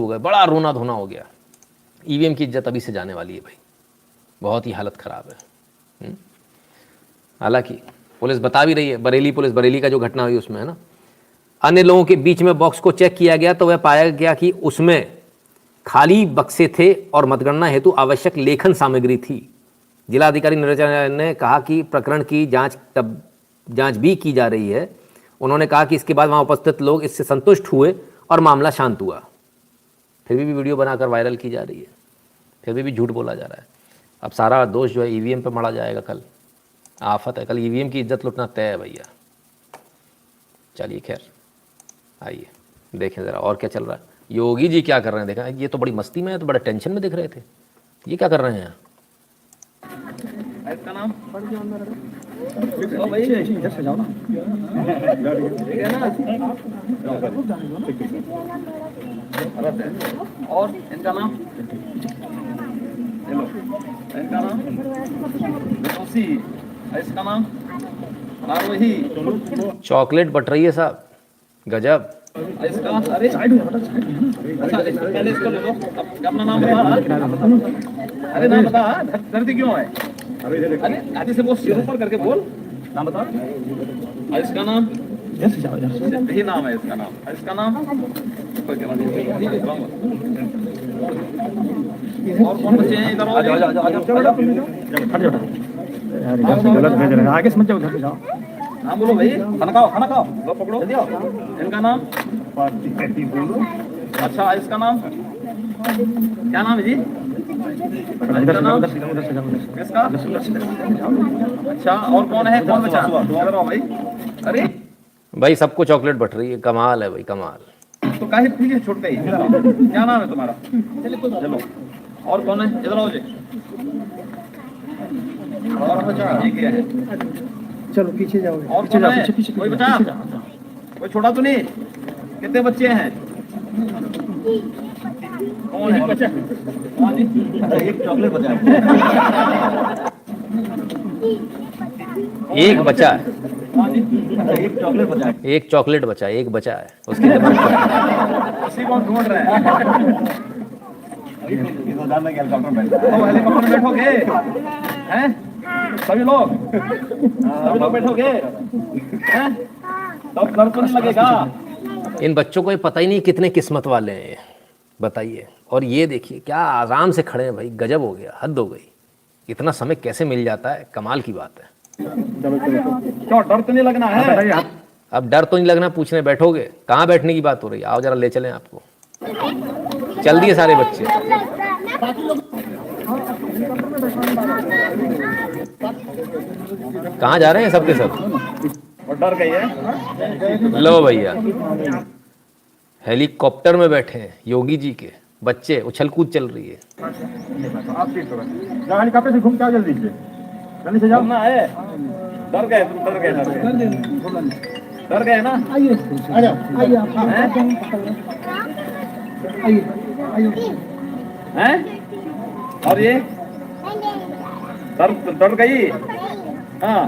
हो गए, बड़ा रोना धोना हो गया। ईवीएम की इज्जत अभी से जाने वाली है भाई, बहुत ही हालत ख़राब है। हालांकि पुलिस बता भी रही है, बरेली पुलिस, बरेली का जो घटना हुई उसमें है ना, अन्य लोगों के बीच में बॉक्स को चेक किया गया तो वह पाया गया कि उसमें खाली बक्से थे और मतगणना हेतु आवश्यक लेखन सामग्री थी। जिलाधिकारी नीरज ने कहा कि प्रकरण की जांच भी की जा रही है। उन्होंने कहा कि इसके बाद वहां उपस्थित लोग इससे संतुष्ट हुए और मामला शांत हुआ। फिर भी वीडियो बनाकर वायरल की जा रही है, फिर भी झूठ बोला जा रहा है। अब सारा दोष जो है ईवीएम पे मढ़ा जाएगा। कल आफत है, कल ईवीएम की इज्जत लुटना तय है भैया। चलिए खैर, आइए देखें ज़रा और क्या चल रहा है। योगी जी क्या कर रहे हैं देखा, ये तो बड़ी मस्ती में है, तो बड़े टेंशन में दिख रहे थे। ये क्या कर रहे हैं? इसका नाम ओ भाई इधर से जाओ ना, ठीक है ना। और इनका नाम, इनका नाम जोशी, इसका नाम आरोही। चॉकलेट बट रही है साहब, गजब। इसका अरे साइड में हटा, अच्छा पहले इसको ले लो। अब अपना नाम बता। अरे नाम बता, दर्द क्यों है? अरे आगे से बोल, सिर ऊपर करके बोल, नाम बता। इसका नाम, यही नाम है इसका नाम, इसका नाम कोई क्या नहीं। और कौन बच्चे हैं इधर? गलत भेज रहे हैं, आगे समझ जाओ, उधर जाओ। नाम बोलो भाई, खाना खाओ, खाना खाओ, लो पकड़ो। इनका नाम, अच्छा इसका नाम क्या नाम है जी? इसका नाम, इसका अच्छा, और कौन है, कौन बचा? भाई अरे भाई सबको चॉकलेट बट रही है, कमाल है भाई, कमाल। तो काहे पीछे छूट गई? क्या नाम है तुम्हारा? चलो, और कौन है? इधर आओ जी। और बचा ये क्या है? चलो पीछे जाओ, और कौन है? कोई बचा? कोई छोड़ा तो नहीं? कितने बच्चे हैं? कौन है बच्चा? एक चॉकलेट बचा है। एक बचा है, एक चॉकलेट बचा है, एक चॉकलेट बचा है, एक बचा है उसकी उसी को ढूंढ रहे हैं। हेलीकॉप्टर में बैठोगे हैं सभी लोग? सभी लोग बैठोगे हैं? तब डर तो नहीं लगेगा? इन बच्चों को ये पता ही नहीं कितने किस्मत वाले हैं ये, बताइए। और ये देखिए क्या आराम से खड़े हैं भाई, गजब हो गया, हद हो गई। इतना समय कैसे मिल जाता है, कमाल की बात है। क्यों डर तो नहीं लगना है? अब डर तो नहीं लगना, पूछने बैठोगे? कहाँ बैठने की बात हो रही है, आओ जरा ले चलें आपको। चल दिए सारे बच्चे। कहाँ जा रहे हैं सबके सब? और डर गई है। लो भैया, हेलीकॉप्टर में बैठे हैं योगी जी के बच्चे, उछल कूद चल रही है। हेलीकॉप्टर से घूम के आओ जल्दी से, जल्दी से जाओ ना। है डर गए, तुम डर गए, डर गए ना? आइए आ जाओ, आइए आप आइए आइए। हैं? और ये डर गई? हाँ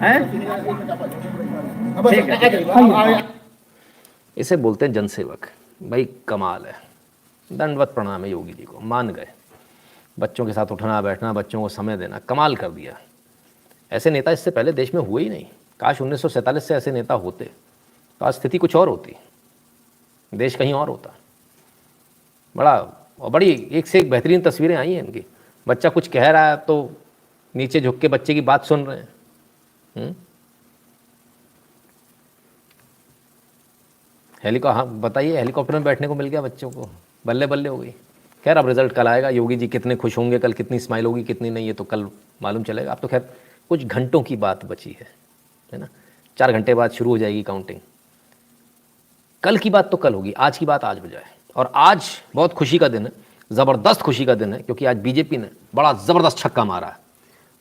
हैं? ठीक है। इसे बोलते हैं जनसेवक। भाई कमाल है, दंडवत प्रणाम है योगी जी को, मान गए। बच्चों के साथ उठना बैठना, बच्चों को समय देना, कमाल कर दिया। ऐसे नेता इससे पहले देश में हुए ही नहीं। काश 1947 से ऐसे नेता होते तो आज स्थिति कुछ और होती, देश कहीं और होता। बड़ी एक से एक बेहतरीन तस्वीरें आई हैं इनकी। बच्चा कुछ कह रहा है तो नीचे झुक के बच्चे की बात सुन रहे हैं। हाँ बताइए, हेलीकॉप्टर में बैठने को मिल गया बच्चों को, बल्ले बल्ले हो गई। खैर अब रिजल्ट कल आएगा, योगी जी कितने खुश होंगे कल, कितनी स्माइल होगी कितनी नहीं, ये तो कल मालूम चलेगा। अब तो खैर कुछ घंटों की बात बची है ना। 4 घंटे बाद शुरू हो जाएगी काउंटिंग। कल की बात तो कल होगी, आज की बात आज हो जाए। और आज बहुत खुशी का दिन है, ज़बरदस्त खुशी का दिन है, क्योंकि आज बीजेपी ने बड़ा ज़बरदस्त छक्का मारा है।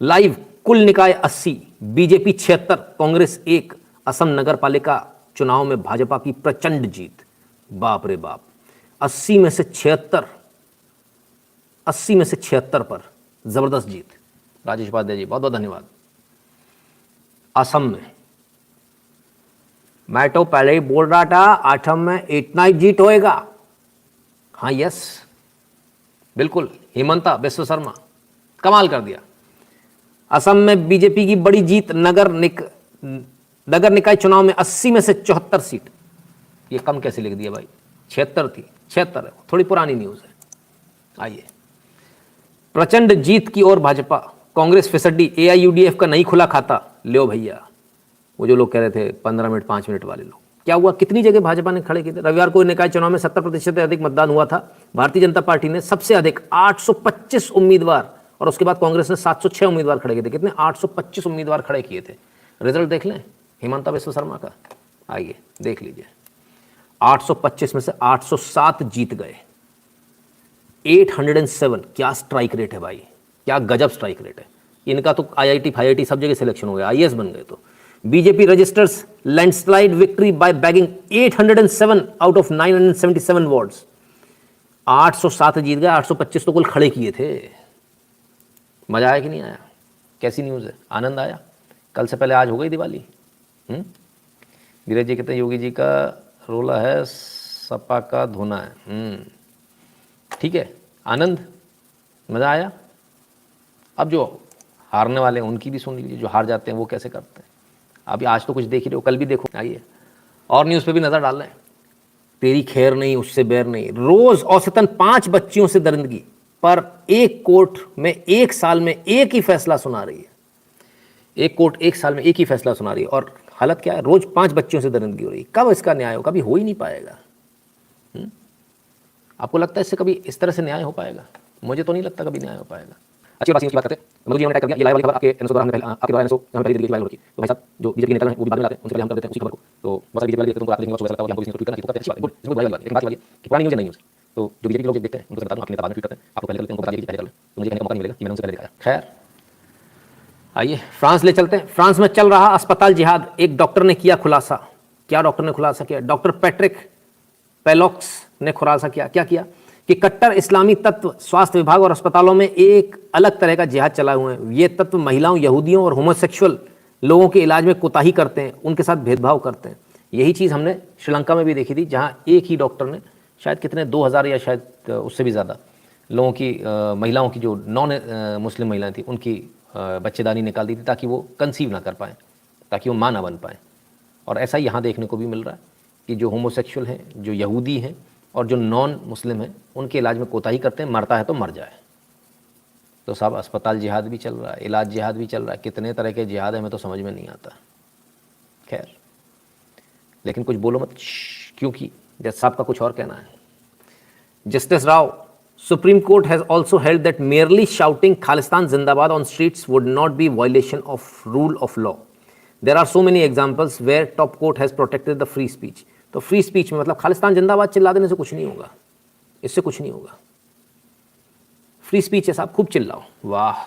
लाइव कुल निकाय 80, बीजेपी 76, कांग्रेस 1। असम नगर पालिका चुनाव में भाजपा की प्रचंड जीत। बाप रे बाप, 80 में से 76 पर जबरदस्त जीत। राजेश उपाध्याय जी बहुत बहुत धन्यवाद। असम में मैं तो पहले ही बोल रहा था आठम में इतना ही जीत होएगा। हाँ यस बिल्कुल, हिमंता विश्व शर्मा कमाल कर दिया। असम में बीजेपी की बड़ी जीत, नगर निकाय चुनाव में 80 में से 74 सीट। ये कम कैसे लिख दिया भाई, 76 थी, 76 है, थोड़ी पुरानी न्यूज है। आइए, प्रचंड जीत की ओर भाजपा, कांग्रेस फिसड्डी, एआईयूडीएफ का नहीं खुला खाता। लो भैया, वो जो लोग कह रहे थे 15 मिनट 5 मिनट वाले लोग, क्या हुआ, कितनी जगह भाजपा ने खड़े किए थे। रविवार को निकाय चुनाव में 70% से अधिक मतदान हुआ था। भारतीय जनता पार्टी ने सबसे अधिक 825 उम्मीदवार, और उसके बाद कांग्रेस ने 706 उम्मीदवार खड़े किए थे। कितने, 825 उम्मीदवार खड़े किए थे। रिजल्ट देख लें हिमंता विश्व शर्मा का, आइए देख लीजिए। 825 में से 807 जीत गए। 807, क्या स्ट्राइक रेट है भाई, क्या गजब स्ट्राइक रेट है। इनका तो आईआईटी फाईआईटी सब जगह सिलेक्शन हो गया, आईएएस बन गए। तो BJP registers landslide victory by bagging 807 out of 977 wards. 807 जीत गए, 825 तो कुल खड़े किए थे। मजा आया कि नहीं आया, कैसी न्यूज़ है, आनंद आया। कल से पहले आज हो गई दिवाली। धीरज जी कहते हैं योगी जी का रोला है, सपा का धोना है। ठीक है, आनंद, मज़ा आया। अब जो हारने वाले हैं उनकी भी सुन लीजिए, जो हार जाते हैं वो कैसे करते हैं। अभी आज तो कुछ देख ही रहे हो, कल भी देखो। आइए और न्यूज़ पे भी नज़र डाल रहे हैं। तेरी खैर नहीं उससे बैर नहीं, रोज़ औसतन 5 बच्चियों से दरिंदगी, पर एक कोर्ट में एक साल में एक ही फैसला सुना रही है। एक कोर्ट एक साल में एक ही फैसला सुना रही है, और हालत क्या है, रोज 5 बच्चियों से दरिंदगी हो रही है। कब इसका न्याय हो, कभी हो ही नहीं पाएगा। आपको लगता है इससे कभी इस तरह से न्याय हो पाएगा? मुझे तो नहीं लगता कभी न्याय हो पाएगा। अच्छी बात की बात करते हैं। मधु जी हमने टैग कर दिया, ये लाइव वाली खबर आपके एनएसओ द्वारा हमने आपके द्वारा एनएसओ हमें पहले दी गई लाइव की। तो भाई साहब जो बीजेपी के नेता हैं वो भी बाद में लाते हैं, उनसे पहले हम कर देते हैं उसी खबर को। तो बहुत सारी बीजेपी वाले देखते हैं, तुमको आपको देखने को अच्छा लगता है, हमको किसी ने ट्वीट करना है, अच्छी बात है, गुड, इसमें बुराई वाली बात है। लेकिन बात ये वाली है कि पुरानी न्यूज़ है, नई न्यूज़। तो जो बीजेपी के लोग देखते हैं उनको बता दूं, आपके नेता बाद में ट्वीट करते हैं, आपको पहले करते हैं, उनको बता दीजिए पहले कर लें, तो मुझे कहने का मौका नहीं मिलेगा कि मैंने उनसे पहले दिखाया। खैर आइए फ्रांस ले चलते हैं। फ्रांस में चल रहा अस्पताल जिहाद, एक डॉक्टर ने किया खुलासा। क्या डॉक्टर ने खुलासा किया? डॉक्टर पैट्रिक पेलॉक्स ने खुलासा किया, क्या किया कि कट्टर इस्लामी तत्व स्वास्थ्य विभाग और अस्पतालों में एक अलग तरह का जिहाद चलाए हुए हैं। ये तत्व महिलाओं, यहूदियों और होमोसेक्सुअल लोगों के इलाज में कोताही करते हैं, उनके साथ भेदभाव करते हैं। यही चीज़ हमने श्रीलंका में भी देखी थी, जहाँ एक ही डॉक्टर ने शायद कितने 2000 या शायद उससे भी ज़्यादा लोगों की, महिलाओं की जो नॉन मुस्लिम महिलाएं थी उनकी बच्चेदानी निकाल दी थी, ताकि वो कंसीव ना कर पाएँ, ताकि वो माँ ना बन पाएँ। और ऐसा यहाँ देखने को भी मिल रहा है कि जो होमोसेक्सुअल हैं, जो यहूदी हैं और जो नॉन मुस्लिम हैं, उनके इलाज में कोताही करते हैं, मरता है तो मर जाए। तो साहब अस्पताल जिहाद भी चल रहा है, इलाज जिहाद भी चल रहा है। कितने तरह के जिहाद है, हमें तो समझ में नहीं आता। खैर, लेकिन कुछ बोलो मत, क्योंकि जज साहब का कुछ और कहना है। Justice Rao, supreme court has also held that merely shouting Khalistan जिंदाबाद on streets would not be violation of rule of law. There are so many examples where top court has protected the free speech. तो free speech में मतलब खालिस्तान जिंदाबाद चिल्ला देने से कुछ नहीं होगा, इससे कुछ नहीं होगा। फ्री स्पीच है साहब, खूब चिल्लाओ। वाह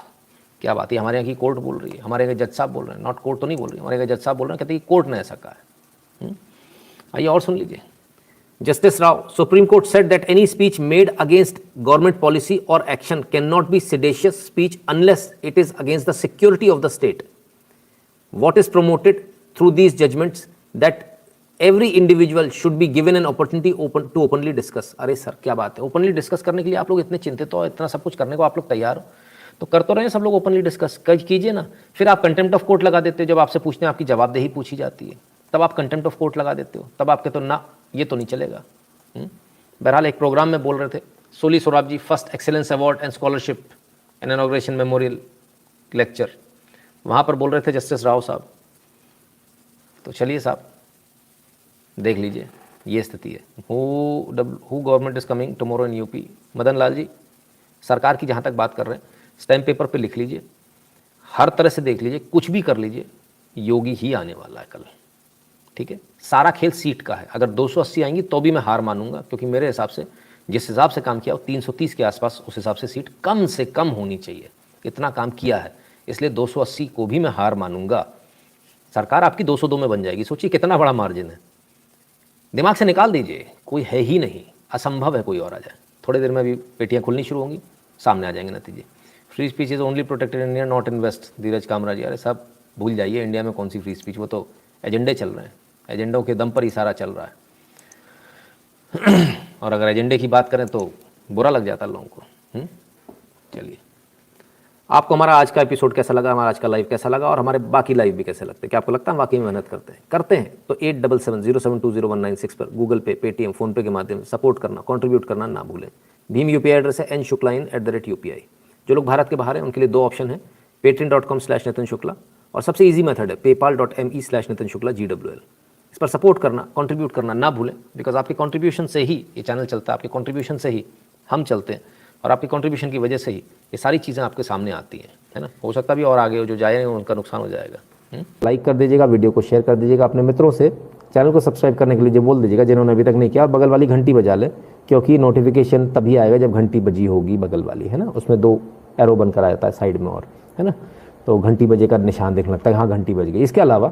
क्या बात है, हमारे यहाँ की कोर्ट बोल रही है, हमारे यहाँ जज साहब बोल रहे हैं, नॉट कोर्ट तो नहीं बोल रही, हमारे यहाँ जज साहब बोल रहे हैं, कहते हैं कोर्ट ने ऐसा कहा है। आइए और सुन लीजिए। Justice Rao, Supreme Court said that any speech made against government policy or action cannot be seditious speech unless it is against the security of the state. What is promoted through these judgments that every individual should be given an opportunity to openly discuss. अरे sir क्या बात है, openly discuss करने के लिए आप लोग इतने चिंतित हो, इतना सब कुछ करने को आप लोग तैयार हो, तो कर तो रहे हैं सब लोग, ओपनली डिस्कस कीजिए ना। फिर आप कंटेम्प्ट ऑफ कोर्ट लगा देते हो, जब आपसे पूछते हैं आपकी जवाबदेही पूछी जाती है, तब आप कंटेम्प्ट ऑफ कोर्ट लगा देते हो, तब आपके तो ना, ये तो नहीं चलेगा। बहरहाल एक प्रोग्राम में बोल रहे थे, Soli Sorabjee first excellence award and scholarship and inauguration memorial lecture, वहाँ पर बोल रहे थे जस्टिस राव साहब। तो चलिए साहब देख लीजिए, ये स्थिति है। Who government is coming tomorrow in UP, Madan Lal ji सरकार की जहाँ तक बात कर रहे हैं, स्टैम्प पेपर पे लिख लीजिए, हर तरह से देख लीजिए, कुछ भी कर लीजिए, योगी ही आने वाला है कल। ठीक है, सारा खेल सीट का है। अगर 280 आएंगी तो भी मैं हार मानूंगा, क्योंकि मेरे हिसाब से जिस हिसाब से काम किया वो 330 के आसपास, उस हिसाब से सीट कम से कम होनी चाहिए। इतना काम किया है, इसलिए 280 को भी मैं हार मानूंगा। सरकार आपकी 202 में बन जाएगी। सोचिए कितना बड़ा मार्जिन है, दिमाग से निकाल दीजिए, कोई है ही नहीं, असंभव है कोई और आ जाए। थोड़ी देर में भी पेटियाँ खुलनी शुरू होंगी, सामने आ जाएंगे नतीजे। Free speech is only protected in India not in west, Dheeraj Kamra ji. अरे साहब भूल जाइए, इंडिया में कौन सी फ्री स्पीच, वो तो एजेंडे चल रहे हैं। एजेंडों के दम पर ही सारा चल रहा है। और अगर एजेंडे की बात करें तो बुरा लग जाता है लोगों को। चलिए, आपको हमारा आज का एपिसोड कैसा लगा, हमारा आज का लाइव कैसा लगा, और हमारे बाकी लाइव भी कैसे लगते हैं? क्या आपको लगता है हम वाकई में मेहनत करते हैं? तो 8770720196 पर गूगल पे, पेटीएम, फोनपे के माध्यम से सपोर्ट करना, कंट्रीब्यूट करना ना भूलें। भीम यूपीआई एड्रेस है nshukla@UPI। जो लोग भारत के बाहर हैं उनके लिए 2 ऑप्शन है, patreon.com/नितिन शुक्ला, और सबसे ईजी मेथड है paypal.me/नितिन शुक्ला GWL। इस पर सपोर्ट करना, कंट्रीब्यूट करना ना भूलें, बिकॉज आपके कंट्रीब्यूशन से ही ये चैनल चलता है, आपके कंट्रीब्यूशन से ही हम चलते हैं, और आपके कंट्रीब्यूशन की वजह से ही ये सारी चीज़ें आपके सामने आती हैं, है ना। हो सकता भी और आगे जो जाए उनका नुकसान हो जाएगा। लाइक कर दीजिएगा, वीडियो को शेयर कर दीजिएगा अपने मित्रों से, चैनल को सब्सक्राइब करने के लिए जो बोल दीजिएगा जिन्होंने अभी तक नहीं किया, और बगल वाली घंटी बजा लें, क्योंकि नोटिफिकेशन तभी आएगा जब घंटी बजी होगी बगल वाली, है ना। उसमें 2 एरो बनकर आ जाता है साइड में, और है ना, तो घंटी बजे का निशान देखने लगता है, हाँ घंटी बज गई। इसके अलावा